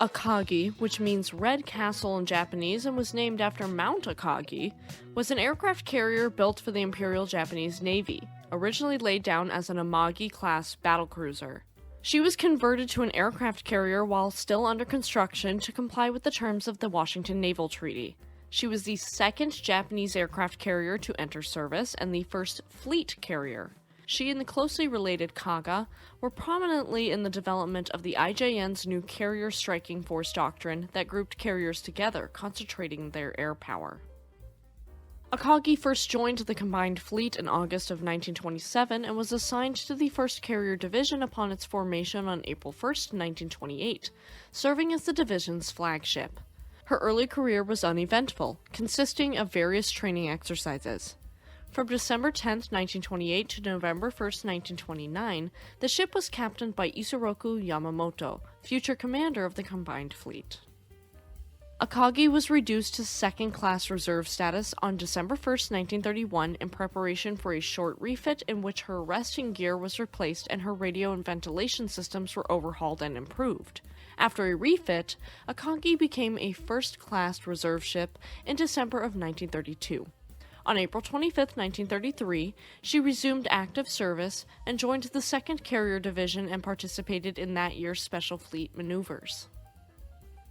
Akagi, which means Red Castle in Japanese and was named after Mount Akagi, was an aircraft carrier built for the Imperial Japanese Navy, originally laid down as an Amagi-class battlecruiser. She was converted to an aircraft carrier while still under construction to comply with the terms of the Washington Naval Treaty. She was the second Japanese aircraft carrier to enter service and the first fleet carrier. She and the closely related Kaga were prominently in the development of the IJN's new Carrier Striking Force doctrine that grouped carriers together, concentrating their air power. Akagi first joined the combined fleet in August of 1927 and was assigned to the 1st Carrier Division upon its formation on April 1, 1928, serving as the division's flagship. Her early career was uneventful, consisting of various training exercises. From December 10, 1928 to November 1, 1929, the ship was captained by Isoroku Yamamoto, future commander of the combined fleet. Akagi was reduced to second-class reserve status on December 1, 1931 in preparation for a short refit in which her arresting gear was replaced and her radio and ventilation systems were overhauled and improved. After a refit, Akagi became a first-class reserve ship in December of 1932. On April 25, 1933, she resumed active service and joined the 2nd Carrier Division and participated in that year's Special Fleet maneuvers.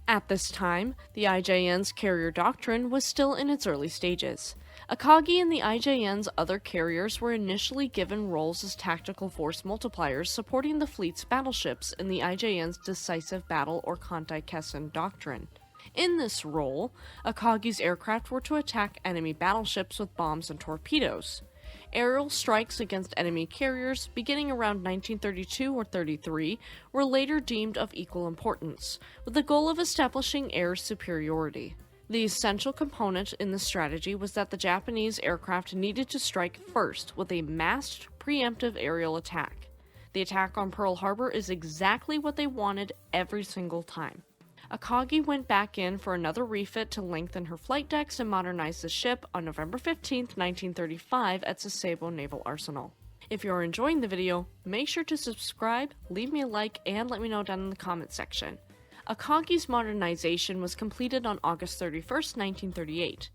At this time, the IJN's carrier doctrine was still in its early stages. Akagi and the IJN's other carriers were initially given roles as tactical force multipliers supporting the fleet's battleships in the IJN's decisive battle or Kantai-Kessen doctrine. In this role, Akagi's aircraft were to attack enemy battleships with bombs and torpedoes. Aerial strikes against enemy carriers, beginning around 1932 or 33, were later deemed of equal importance, with the goal of establishing air superiority. The essential component in this strategy was that the Japanese aircraft needed to strike first with a massed, preemptive aerial attack. The attack on Pearl Harbor is exactly what they wanted every single time. Akagi went back in for another refit to lengthen her flight decks and modernize the ship on November 15, 1935 at Sasebo Naval Arsenal. If you are enjoying the video, make sure to subscribe, leave me a like, and let me know down in the comments section. Akagi's modernization was completed on August 31, 1938.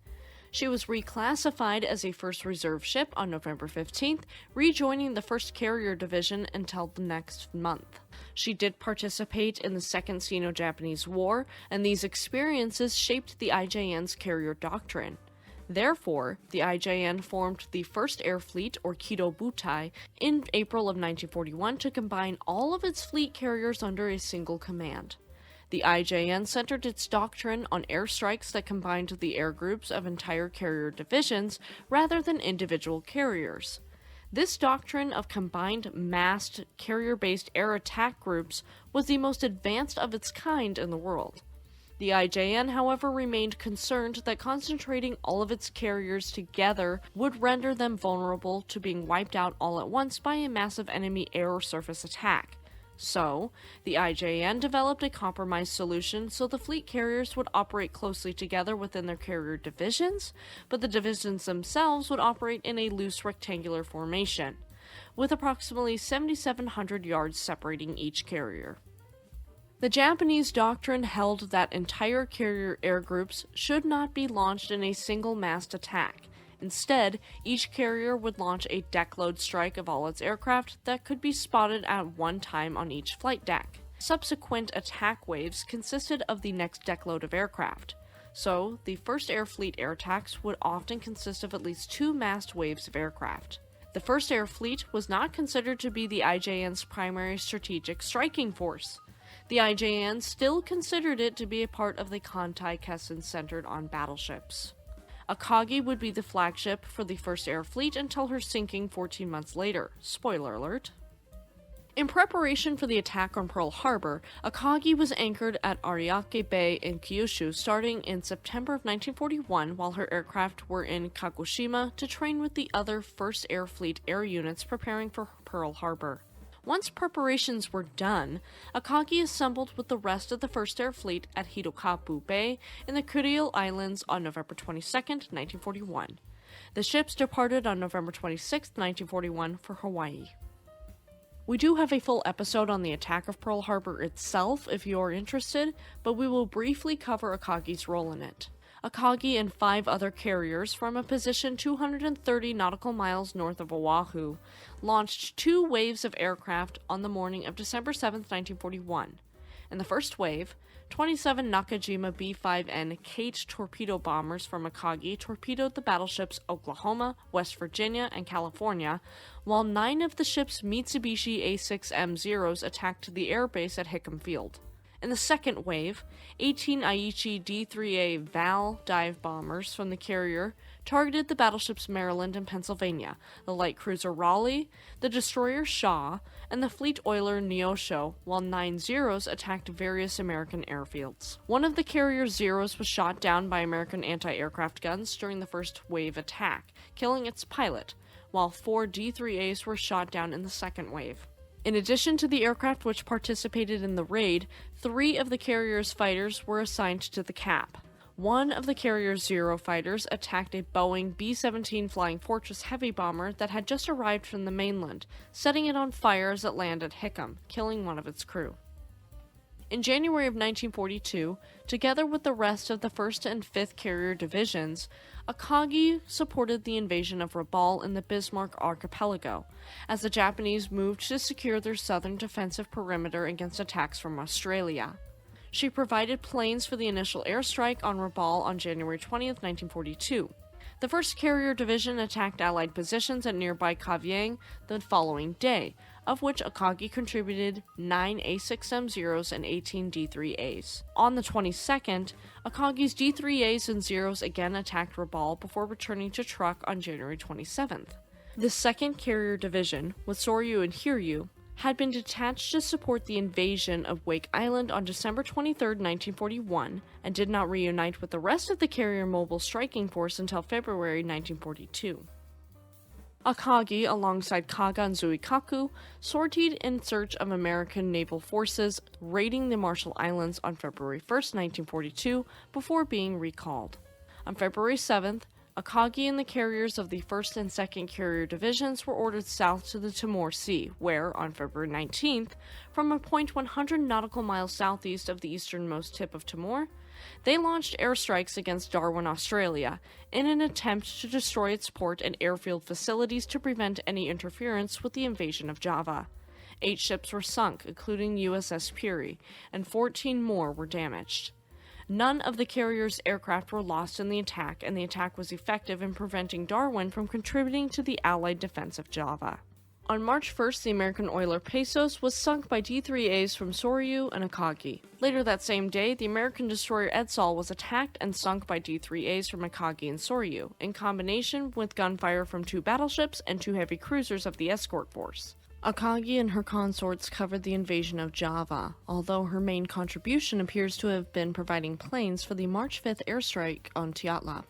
She was reclassified as a first reserve ship on November 15th, rejoining the 1st Carrier Division until the next month. She did participate in the Second Sino-Japanese War, and these experiences shaped the IJN's carrier doctrine. Therefore, the IJN formed the 1st Air Fleet, or Kido Butai, in April of 1941 to combine all of its fleet carriers under a single command. The IJN centered its doctrine on airstrikes that combined the air groups of entire carrier divisions rather than individual carriers. This doctrine of combined massed carrier-based air attack groups was the most advanced of its kind in the world. The IJN, however, remained concerned that concentrating all of its carriers together would render them vulnerable to being wiped out all at once by a massive enemy air or surface attack. So, the IJN developed a compromise solution so the fleet carriers would operate closely together within their carrier divisions, but the divisions themselves would operate in a loose rectangular formation, with approximately 7,700 yards separating each carrier. The Japanese doctrine held that entire carrier air groups should not be launched in a single-massed attack. Instead, each carrier would launch a deck-load strike of all its aircraft that could be spotted at one time on each flight deck. Subsequent attack waves consisted of the next deck-load of aircraft. So, the 1st Air Fleet air attacks would often consist of at least 2 massed waves of aircraft. The 1st Air Fleet was not considered to be the IJN's primary strategic striking force. The IJN still considered it to be a part of the Kantai-Kessen centered on battleships. Akagi would be the flagship for the 1st Air Fleet until her sinking 14 months later. Spoiler alert. In preparation for the attack on Pearl Harbor, Akagi was anchored at Ariake Bay in Kyushu starting in September of 1941 while her aircraft were in Kagoshima to train with the other 1st Air Fleet air units preparing for Pearl Harbor. Once preparations were done, Akagi assembled with the rest of the 1st Air Fleet at Hidokapu Bay in the Kuril Islands on November 22, 1941. The ships departed on November 26, 1941 for Hawaii. We do have a full episode on the attack of Pearl Harbor itself if you are interested, but we will briefly cover Akagi's role in it. Akagi and 5 other carriers from a position 230 nautical miles north of Oahu launched 2 waves of aircraft on the morning of December 7, 1941. In the first wave, 27 Nakajima B-5N Kate torpedo bombers from Akagi torpedoed the battleships Oklahoma, West Virginia, and California, while 9 of the ship's Mitsubishi A6M-0s attacked the airbase at Hickam Field. In the second wave, 18 Aichi D-3A Val dive bombers from the carrier targeted the battleships Maryland and Pennsylvania, the light cruiser Raleigh, the destroyer Shaw, and the fleet oiler Neosho, while 9 Zeros attacked various American airfields. One of the carrier's Zeros was shot down by American anti-aircraft guns during the first wave attack, killing its pilot, while 4 D-3As were shot down in the second wave. In addition to the aircraft which participated in the raid, 3 of the carrier's fighters were assigned to the cap. One of the carrier's Zero fighters attacked a Boeing B-17 Flying Fortress heavy bomber that had just arrived from the mainland, setting it on fire as it landed at Hickam, killing one of its crew. In January of 1942, together with the rest of the 1st and 5th Carrier Divisions, Akagi supported the invasion of Rabaul in the Bismarck Archipelago, as the Japanese moved to secure their southern defensive perimeter against attacks from Australia. She provided planes for the initial airstrike on Rabaul on January 20, 1942. The 1st Carrier Division attacked Allied positions at nearby Kavieng the following day, of which Akagi contributed 9 A6M-0s and 18 D-3As. On the 22nd, Akagi's D-3As and Zeros again attacked Rabaul before returning to Truk on January 27th. The 2nd Carrier Division, with Soryu and Hiryu, had been detached to support the invasion of Wake Island on December 23, 1941, and did not reunite with the rest of the carrier mobile striking force until February 1942. Akagi, alongside Kaga and Zuikaku, sortied in search of American naval forces raiding the Marshall Islands on February 1, 1942, before being recalled. On February 7th, Akagi and the carriers of the 1st and 2nd Carrier Divisions were ordered south to the Timor Sea, where, on February 19th, from a point 100 nautical miles southeast of the easternmost tip of Timor, they launched airstrikes against Darwin, Australia, in an attempt to destroy its port and airfield facilities to prevent any interference with the invasion of Java. 8 ships were sunk, including USS Peary, and 14 more were damaged. None of the carrier's aircraft were lost in the attack, and the attack was effective in preventing Darwin from contributing to the Allied defense of Java. On March 1st, the American oiler Pesos was sunk by D-3As from Soryu and Akagi. Later that same day, the American destroyer Edsall was attacked and sunk by D-3As from Akagi and Soryu, in combination with gunfire from 2 battleships and 2 heavy cruisers of the escort force. Akagi and her consorts covered the invasion of Java, although her main contribution appears to have been providing planes for the March 5th airstrike on Tyatlap.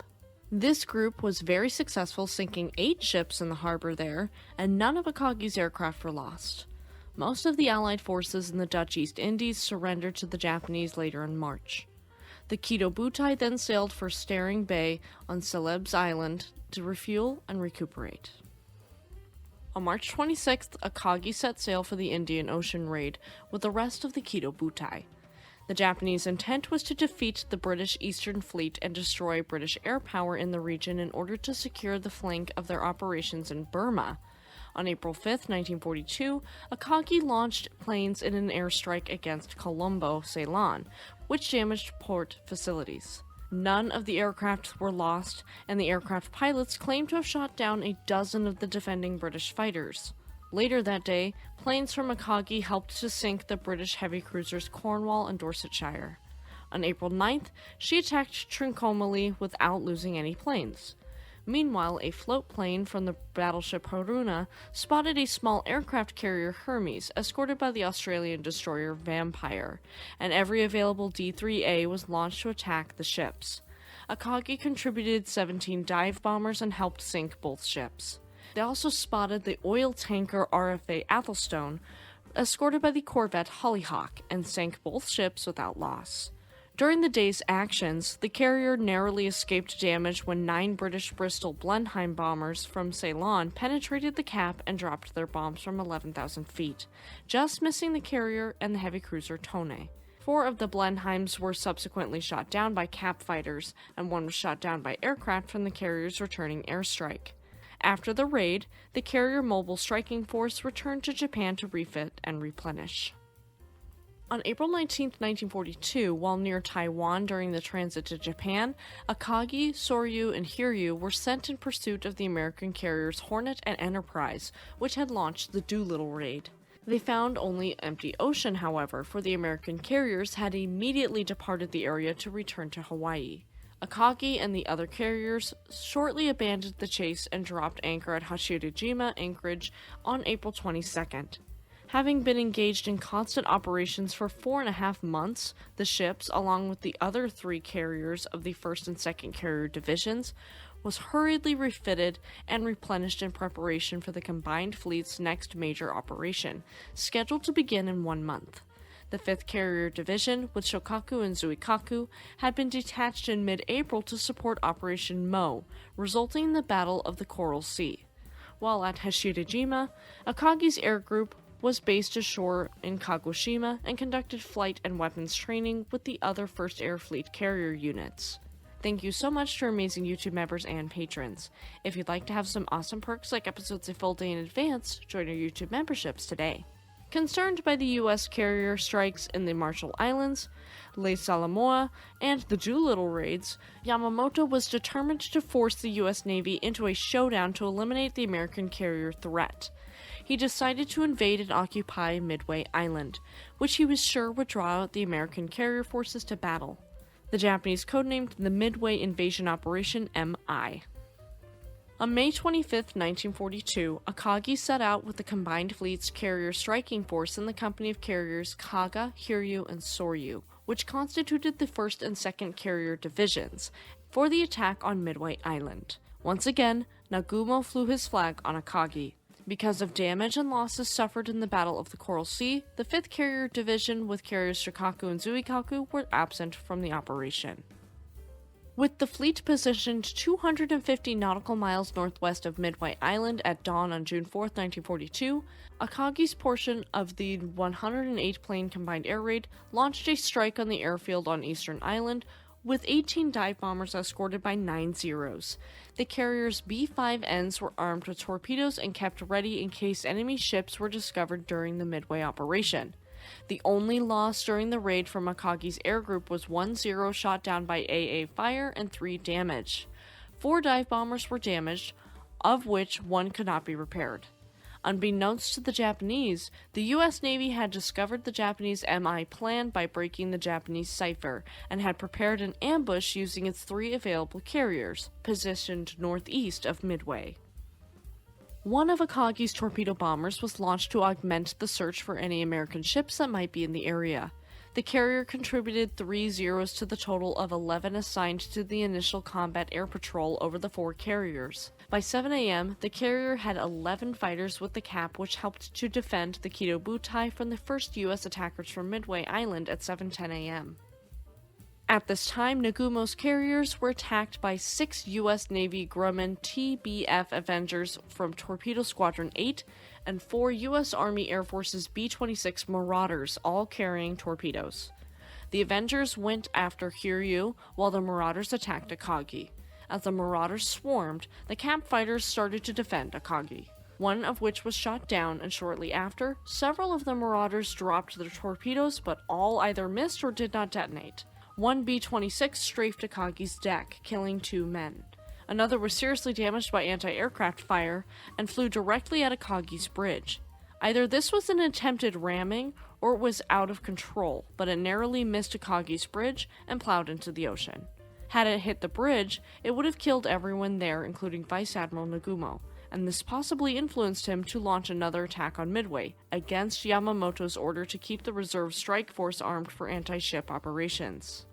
This group was very successful, sinking 8 ships in the harbor there, and none of Akagi's aircraft were lost. Most of the Allied forces in the Dutch East Indies surrendered to the Japanese later in March. The Kido Butai then sailed for Staring Bay on Celebes Island to refuel and recuperate. On March 26th, Akagi set sail for the Indian Ocean raid with the rest of the Kido Butai. The Japanese intent was to defeat the British Eastern Fleet and destroy British air power in the region in order to secure the flank of their operations in Burma. On April 5, 1942, Akagi launched planes in an airstrike against Colombo, Ceylon, which damaged port facilities. None of the aircraft were lost, and the aircraft pilots claimed to have shot down a dozen of the defending British fighters. Later that day, planes from Akagi helped to sink the British heavy cruisers Cornwall and Dorsetshire. On April 9th, she attacked Trincomalee without losing any planes. Meanwhile, a float plane from the battleship Haruna spotted a small aircraft carrier Hermes, escorted by the Australian destroyer Vampire, and every available D-3A was launched to attack the ships. Akagi contributed 17 dive bombers and helped sink both ships. They also spotted the oil tanker RFA Athelstone, escorted by the corvette Hollyhock, and sank both ships without loss. During the day's actions, the carrier narrowly escaped damage when 9 British Bristol Blenheim bombers from Ceylon penetrated the cap and dropped their bombs from 11,000 feet, just missing the carrier and the heavy cruiser Tone. 4 of the Blenheims were subsequently shot down by cap fighters, and 1 was shot down by aircraft from the carrier's returning airstrike. After the raid, the carrier mobile striking force returned to Japan to refit and replenish. On April 19, 1942, while near Taiwan during the transit to Japan, Akagi, Soryu, and Hiryu were sent in pursuit of the American carriers Hornet and Enterprise, which had launched the Doolittle raid. They found only empty ocean, however, for the American carriers had immediately departed the area to return to Hawaii. Akagi and the other carriers shortly abandoned the chase and dropped anchor at Hashirajima anchorage on April 22nd. Having been engaged in constant operations for 4.5 months, the ships, along with the other 3 carriers of the 1st and 2nd Carrier Divisions, was hurriedly refitted and replenished in preparation for the combined fleet's next major operation, scheduled to begin in 1 month. The 5th Carrier Division, with Shokaku and Zuikaku, had been detached in mid-April to support Operation Mo, resulting in the Battle of the Coral Sea. While at Hashirajima, Akagi's air group was based ashore in Kagoshima and conducted flight and weapons training with the other 1st Air Fleet carrier units. Thank you so much to our amazing YouTube members and patrons. If you'd like to have some awesome perks like episodes a full day in advance, join our YouTube memberships today. Concerned by the U.S. carrier strikes in the Marshall Islands, Les Salamoa, and the Doolittle raids, Yamamoto was determined to force the U.S. Navy into a showdown to eliminate the American carrier threat. He decided to invade and occupy Midway Island, which he was sure would draw out the American carrier forces to battle. The Japanese codenamed the Midway Invasion Operation MI. On May 25, 1942, Akagi set out with the combined fleet's carrier striking force in the company of carriers Kaga, Hiryu, and Soryu, which constituted the 1st and 2nd Carrier Divisions, for the attack on Midway Island. Once again, Nagumo flew his flag on Akagi. Because of damage and losses suffered in the Battle of the Coral Sea, the 5th Carrier Division with carriers Shikaku and Zuikaku were absent from the operation. With the fleet positioned 250 nautical miles northwest of Midway Island at dawn on June 4, 1942, Akagi's portion of the 108-plane combined air raid launched a strike on the airfield on Eastern Island, with 18 dive bombers escorted by 9 Zeros. The carrier's B-5Ns were armed with torpedoes and kept ready in case enemy ships were discovered during the Midway operation. The only loss during the raid from Akagi's air group was 1 Zero shot down by AA fire and 3 damage. 4 dive bombers were damaged, of which 1 could not be repaired. Unbeknownst to the Japanese, the U.S. Navy had discovered the Japanese MI plan by breaking the Japanese cipher, and had prepared an ambush using its 3 available carriers, positioned northeast of Midway. One of Akagi's torpedo bombers was launched to augment the search for any American ships that might be in the area. The carrier contributed 3 Zeros to the total of 11 assigned to the initial combat air patrol over the 4 carriers. By 7 a.m., the carrier had 11 fighters with the cap, which helped to defend the Kido Butai from the first U.S. attackers from Midway Island at 7:10 a.m. At this time, Nagumo's carriers were attacked by 6 U.S. Navy Grumman TBF Avengers from Torpedo Squadron 8 and 4 U.S. Army Air Force's B-26 Marauders, all carrying torpedoes. The Avengers went after Hiryu, while the Marauders attacked Akagi. As the Marauders swarmed, the camp fighters started to defend Akagi, one of which was shot down, and shortly after, several of the Marauders dropped their torpedoes, but all either missed or did not detonate. 1 B-26 strafed Akagi's deck, killing 2 men. Another was seriously damaged by anti-aircraft fire and flew directly at Akagi's bridge. Either this was an attempted ramming, or it was out of control, but it narrowly missed Akagi's bridge and plowed into the ocean. Had it hit the bridge, it would have killed everyone there, including Vice Admiral Nagumo, and this possibly influenced him to launch another attack on Midway, against Yamamoto's order to keep the reserve strike force armed for anti-ship operations.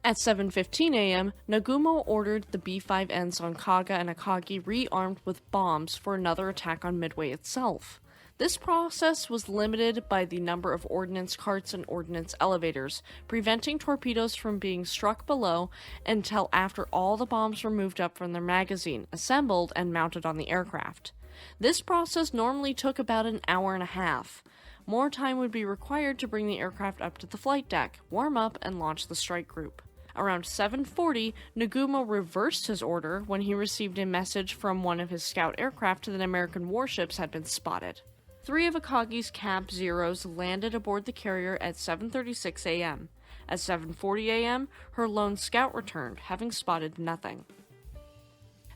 At 7:15 a.m., Nagumo ordered the B-5Ns on Kaga and Akagi re-armed with bombs for another attack on Midway itself. This process was limited by the number of ordnance carts and ordnance elevators, preventing torpedoes from being struck below until after all the bombs were moved up from their magazine, assembled, and mounted on the aircraft. This process normally took about an hour and a half. More time would be required to bring the aircraft up to the flight deck, warm up, and launch the strike group. Around 7:40, Nagumo reversed his order when he received a message from one of his scout aircraft that American warships had been spotted. 3 of Akagi's Camp Zeros landed aboard the carrier at 7:36 a.m. At 7:40 a.m., her lone scout returned, having spotted nothing.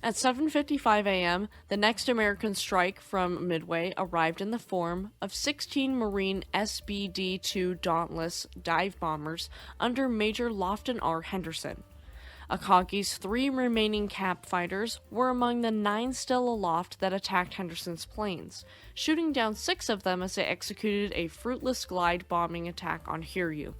At 7:55 a.m., the next American strike from Midway arrived in the form of 16 Marine SBD-2 Dauntless dive bombers under Major Lofton R. Henderson. Akagi's 3 remaining cap fighters were among the 9 still aloft that attacked Henderson's planes, shooting down 6 of them as they executed a fruitless glide bombing attack on Hiryu.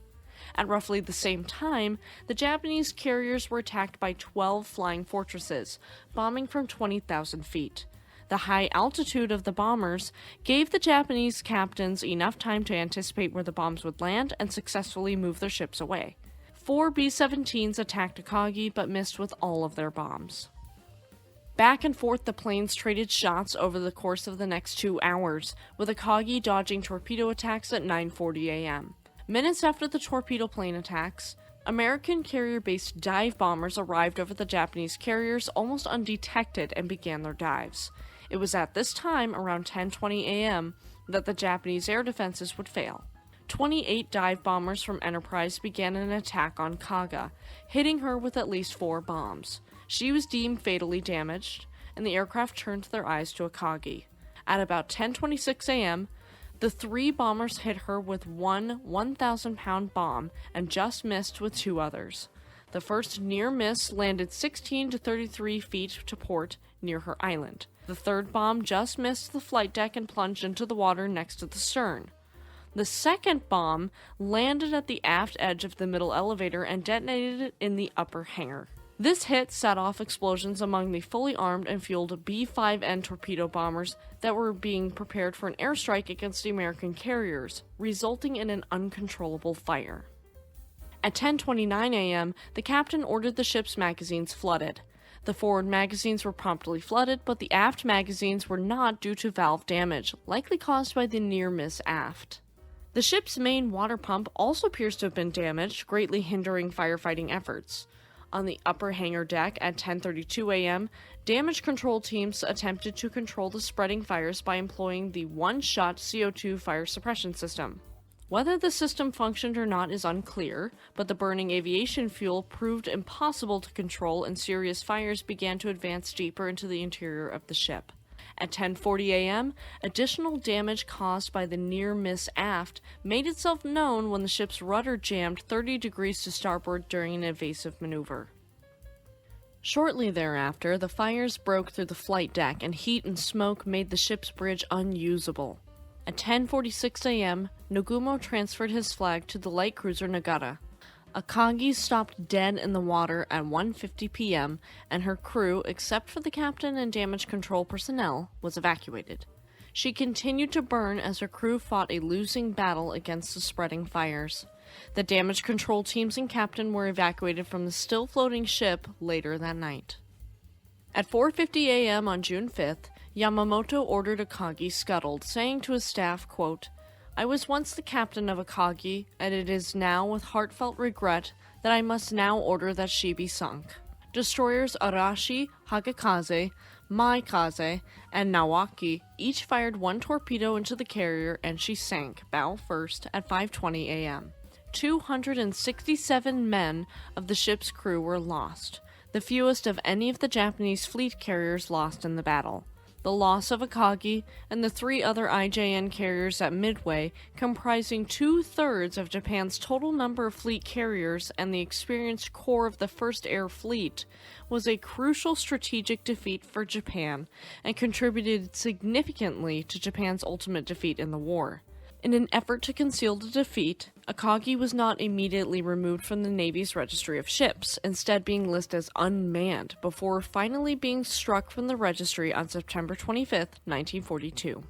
At roughly the same time, the Japanese carriers were attacked by 12 flying fortresses, bombing from 20,000 feet. The high altitude of the bombers gave the Japanese captains enough time to anticipate where the bombs would land and successfully move their ships away. 4 B-17s attacked Akagi but missed with all of their bombs. Back and forth the planes traded shots over the course of the next 2 hours, with Akagi dodging torpedo attacks at 9:40 a.m. Minutes after the torpedo plane attacks, American carrier-based dive bombers arrived over the Japanese carriers almost undetected and began their dives. It was at this time, around 10:20 a.m., that the Japanese air defenses would fail. 28 dive bombers from Enterprise began an attack on Kaga, hitting her with at least 4 bombs. She was deemed fatally damaged, and the aircraft turned their eyes to Akagi. At about 10:26 a.m., the 3 bombers hit her with one 1,000-pound bomb and just missed with 2 others. The first near miss landed 16 to 33 feet to port near her island. The third bomb just missed the flight deck and plunged into the water next to the stern. The second bomb landed at the aft edge of the middle elevator and detonated in the upper hangar. This hit set off explosions among the fully armed and fueled B-5N torpedo bombers that were being prepared for an airstrike against the American carriers, resulting in an uncontrollable fire. At 10:29 a.m., the captain ordered the ship's magazines flooded. The forward magazines were promptly flooded, but the aft magazines were not due to valve damage, likely caused by the near miss aft. The ship's main water pump also appears to have been damaged, greatly hindering firefighting efforts. On the upper hangar deck at 10:32 a.m., damage control teams attempted to control the spreading fires by employing the one-shot CO2 fire suppression system. Whether the system functioned or not is unclear, but the burning aviation fuel proved impossible to control and serious fires began to advance deeper into the interior of the ship. At 10:40 a.m., additional damage caused by the near-miss aft made itself known when the ship's rudder jammed 30 degrees to starboard during an evasive maneuver. Shortly thereafter, the fires broke through the flight deck and heat and smoke made the ship's bridge unusable. At 10:46 a.m., Nagumo transferred his flag to the light cruiser Nagata. Akagi stopped dead in the water at 1:50 p.m., and her crew, except for the captain and damage control personnel, was evacuated. She continued to burn as her crew fought a losing battle against the spreading fires. The damage control teams and captain were evacuated from the still-floating ship later that night. At 4:50 a.m. on June 5th, Yamamoto ordered Akagi scuttled, saying to his staff, quote, "I was once the captain of Akagi, and it is now with heartfelt regret that I must now order that she be sunk." Destroyers Arashi, Hagakaze, Maikaze, and Nawaki each fired 1 torpedo into the carrier, and she sank, bow first, at 5:20 a.m. 267 men of the ship's crew were lost, the fewest of any of the Japanese fleet carriers lost in the battle. The loss of Akagi and the 3 other IJN carriers at Midway, comprising 2/3 of Japan's total number of fleet carriers and the experienced core of the First Air Fleet, was a crucial strategic defeat for Japan and contributed significantly to Japan's ultimate defeat in the war. In an effort to conceal the defeat, Akagi was not immediately removed from the Navy's registry of ships, instead being listed as unmanned before finally being struck from the registry on September 25, 1942.